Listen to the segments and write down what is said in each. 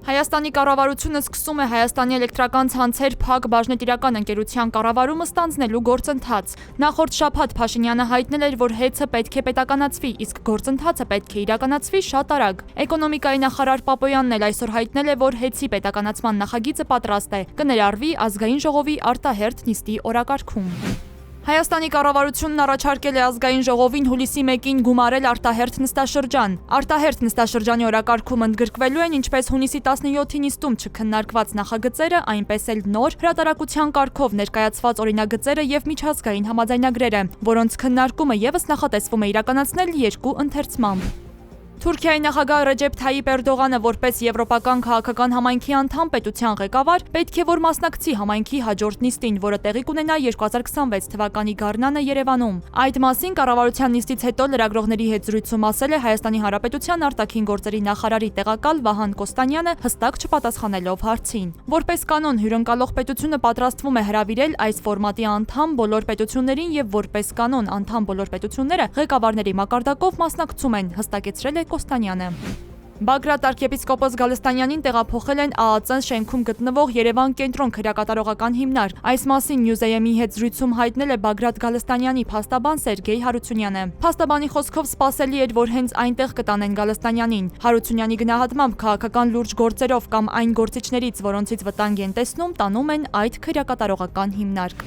Հայաստանի կառավարությունը սկսում է Հայաստանի էլեկտրական ցանցեր ՓԱԳ բաժնետիրական ընկերության կառավարումը ստանձնելու գործընթաց։ Նախորդ շաբաթ Փաշինյանը հայտնել էր, որ հեծը պետք է պետականացվի, իսկ գործընթացը պետք է իրականացվի շատ արագ։ Էկոնոմիկայի նախարար Պապոյանն էլ այսօր հայտնել է, որ հեծի պետականացման նախագիծը պատրաստ է, կներառվի ազգային ժողովի արտահերթ նիստի օրակարգում։ Հայաստանի կառավարությունն առաջարկել է ազգային ժողովին հուլիսի 1-ին գումարել արտահերթ նստաշրջան։ Արտահերթ նստաշրջանի օրակարգում ընդգրկվելու են ինչպես հունիսի 17-ի նիստում չքննարկված նախագծերը, այնպես էլ նոր հրատարակության կարգով ներկայացված օրինագծերը եւ միջազգային համաձայնագրերը, որոնց քննարկումը եւս նախատեսվում է իրականացնել 2 ընթերցմամբ։ Թուրքիայի նախագահ Ռեջեփ Թայիպ Էրդողանը որպես եվրոպական քաղաքական համայնքի անդամ պետության ղեկավար պետք է որ մասնակցի համայնքի հաջորդ նիստին, որը տեղի կունենա 2026 թվականի գարնանը Երևանում։ Այդ մասին կառավարության նիստից հետո լրագրողների հետ զրույցում ասել է Հայաստանի Հանրապետության արտաքին գործերի նախարարի տեղակալ Վահան Կոստանյանը, հստակ չպատասխանելով հարցին։ Որպես կանոն հյուրընկալող պետությունը պատրաստվում է հրավիրել այս ֆորմատի անդամ բոլոր պետություններին եւ որպես կանոն անդամ բոլոր պետությունները ղեկավարների մակարդակով մասնակցում են, հստակեցրել է Կոստանյանը։ Բագրատ arczepiskopos Գալստանյանին տեղափոխել են ԱԱԾ շենքում գտնվող Երևան կենտրոն քրեակատարողական հիմնարկ։ Այս մասին Նյուզեյեմի հետ զրույցում հայտնել է Բագրատ Գալստանյանի փաստաբան Սերգեյ Հարությունյանը։ Փաստաբանի խոսքով սպասելի էր, որ հենց այնտեղ կտանեն Գալստանյանին։ Հարությունյանի գնահատմամբ քաղաքական լուրջ գործերով կամ այն գործիչներից, որոնցից վտանգ են տեսնում, տանում են այդ քրեակատարողական հիմնարկ։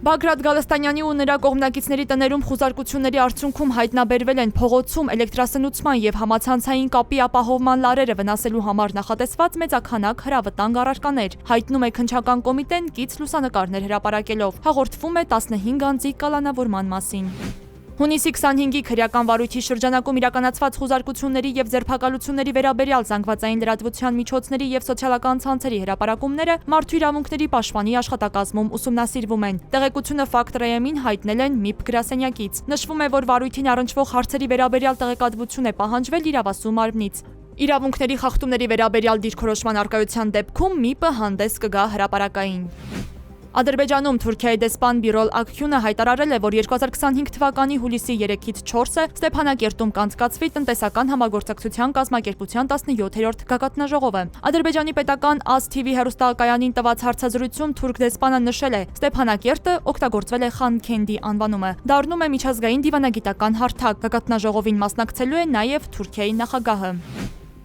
Բագրատ Գալստանյանի ու նրա կողմնակիցների տներում խուզարկությունների արդյունքում հայտնաբերվել են փողոցում էլեկտրասնուցման եւ համացանցային կապի ապահովման լարերը վնասելու համար նախատեսված մեծաքանակ հրավտանգ առարկաներ, հայտնում է քննչական կոմիտեն կից լուսանկարներ հրապարակելով, հաղորդվում է 15 անձի կալանավորման մասին։ Հունիսի 25-ի քրեական վարույթի շրջանակում իրականացված խուզարկությունների եւ ձերբակալությունների վերաբերյալ զանգվածային լրատվության միջոցների եւ սոցիալական ցանցերի հրապարակումները մարդու իրավունքների պաշտպանի աշխատակազմում ուսումնասիրվում են։ Տեղեկությունը Ֆակտ-ՌԵՄ-ին հայտնել են ՄԻՊ գրասենյակից։ Նշվում է, որ վարույթին առնչվող հարցերի վերաբերյալ տեղեկատվություն է պահանջվել իրավասու մարմնից։ Իրավունքների խախտումների վերաբերյալ դիրքորոշման առկայության դեպքում ՄԻՊ-ը հանդես կգա հրապարակային։ Ադրբեջանում Թուրքիայի դեսպան Բիրոլ Աքյունը հայտարարել է, որ 2025 թվականի հուլիսի 3-ից 4-ը Ստեփանակերտում կանցկացվի տնտեսական համագործակցության կազմակերպության 17-րդ գագաթնաժողովը։ Ադրբեջանի պետական AS-TV հեռուստաակայանին տված հարցազրույցում թուրք դեսպանը նշել է, Ստեփանակերտը օգտագործվել է Խան-Քենդի անվանումը, դառնում է միջազգային դիվանագիտական հարթակ, գագաթնաժողովին մասնակցելու է նաև Թուրքիայի նախագահը։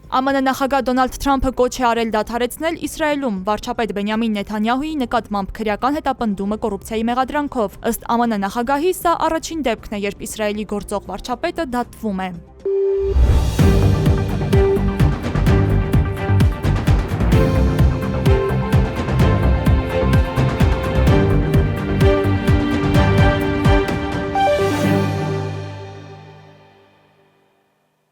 ԱՄՆ նախագահ Դոնալդ Թրամփը կոչ է արել դադարեցնել Իսրայելում վարչապետ Բենյամին Նեթանյահուի նկատմամբ քրեական հետապնդումը կոռուպցիայի մեղադրանքով։ Ըստ ԱՄՆ նախագահի, սա առաջին դեպքն է, երբ Իսրայելի գործող վարչապետը դատվում է։